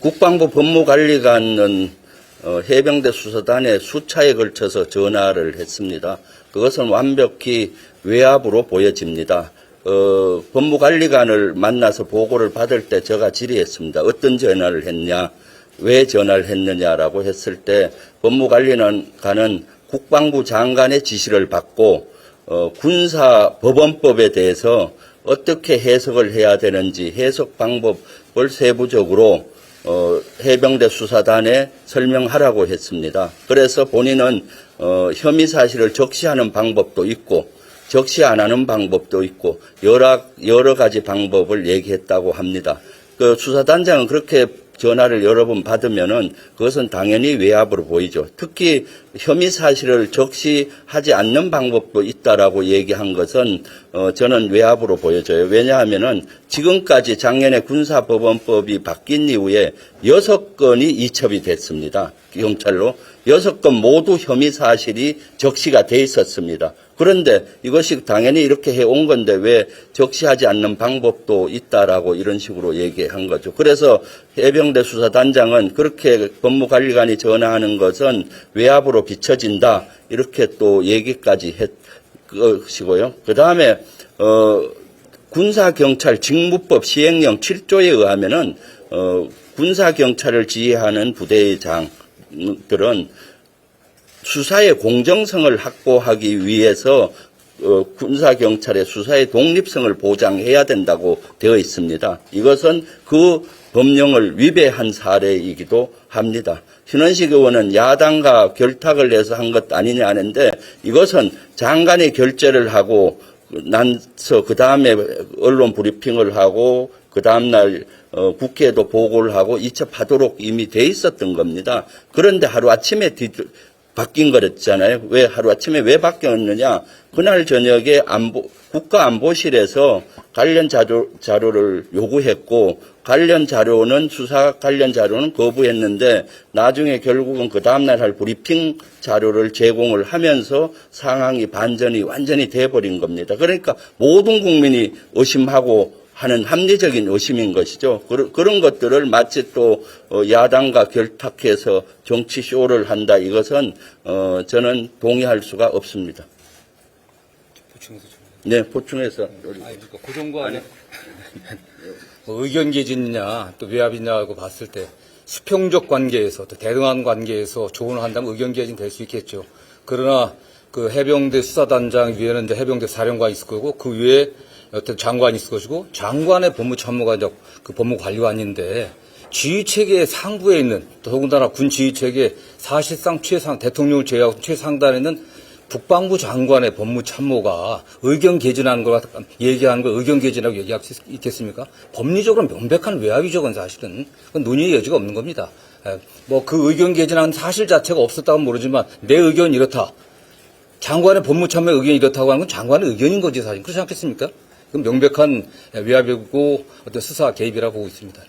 국방부 법무관리관은 해병대 수사단에 수차에 걸쳐서 전화를 했습니다. 그것은 완벽히 외압으로 보여집니다. 법무관리관을 만나서 보고를 받을 때 제가 질의했습니다. 어떤 전화를 했냐, 왜 전화를 했느냐라고 했을 때 법무관리관은 국방부 장관의 지시를 받고 군사법원법에 대해서 어떻게 해석을 해야 되는지 해석 방법을 세부적으로 해병대 수사단에 설명하라고 했습니다. 그래서 본인은 혐의 사실을 적시하는 방법도 있고 적시 안 하는 방법도 있고 여러 가지 방법을 얘기했다고 합니다. 그 수사단장은 그렇게 전화를 여러 번 받으면은 그것은 당연히 외압으로 보이죠. 특히 혐의 사실을 적시하지 않는 방법도 있다라고 얘기한 것은 저는 외압으로 보여져요. 왜냐하면은 지금까지 작년에 군사법원법이 바뀐 이후에 6건이 이첩이 됐습니다. 경찰로 6건 모두 혐의 사실이 적시가 돼 있었습니다. 그런데 이것이 당연히 이렇게 해온 건데 왜 적시하지 않는 방법도 있다라고 이런 식으로 얘기한 거죠. 그래서 해병대 수사단장은 그렇게 법무관리관이 전화하는 것은 외압으로 비춰진다. 이렇게 또 얘기까지 했 것이고요. 그 다음에 군사경찰 직무법 시행령 7조에 의하면은 군사경찰을 지휘하는 부대장들은 수사의 공정성을 확보하기 위해서 군사경찰의 수사의 독립성을 보장해야 된다고 되어 있습니다. 이것은 그 법령을 위배한 사례이기도 합니다. 신원식 의원은 야당과 결탁을 해서 한 것 아니냐 하는데 이것은 장관이 결재를 하고 나서 그 다음에 언론 브리핑을 하고 그 다음날 국회에도 보고를 하고 이첩하도록 이미 돼 있었던 겁니다. 그런데 하루아침에 바뀐 거랬잖아요. 왜 하루아침에 왜 바뀌었느냐. 그날 저녁에 국가안보실에서 관련 자료를 요구했고 수사 관련 자료는 거부했는데 나중에 결국은 그 다음날 할 브리핑 자료를 제공을 하면서 상황이 반전이 완전히 돼버린 겁니다. 그러니까 모든 국민이 의심하고 하는 합리적인 의심인 것이죠. 그런 것들을 마치 또 야당과 결탁해서 정치 쇼를 한다. 이것은 저는 동의할 수가 없습니다. 보충해서 네, 보충해서. 그러니까 그 정도 안에 뭐 의견 개진이냐 또 외압이냐고 봤을 때 수평적 관계에서 또 대등한 관계에서 조언을 한다면 의견 개진 될 수 있겠죠. 그러나 그 해병대 수사단장 위에는 이제 해병대 사령관이 있을 거고 그 위에 어떤 장관이 있을 것이고 장관의 법무참모가 이제 그 법무관리관인데 지휘체계 상부에 있는 더군다나 군 지휘체계 사실상 대통령을 제외하고 최상단에 있는 국방부 장관의 법무참모가 의견 개진하는 걸 얘기하는 걸 의견 개진이라고 얘기할 수 있겠습니까? 법리적으로 명백한 외압이죠. 그건 사실은 그건 논의의 여지가 없는 겁니다. 뭐 그 의견 개진하는 사실 자체가 없었다고는 모르지만 내 의견이 이렇다. 장관의 법무참모의 의견이 이렇다고 하는 건 장관의 의견인 거지 사실. 그렇지 않겠습니까? 그건 명백한 외압이고 어떤 수사 개입이라고 보고 있습니다.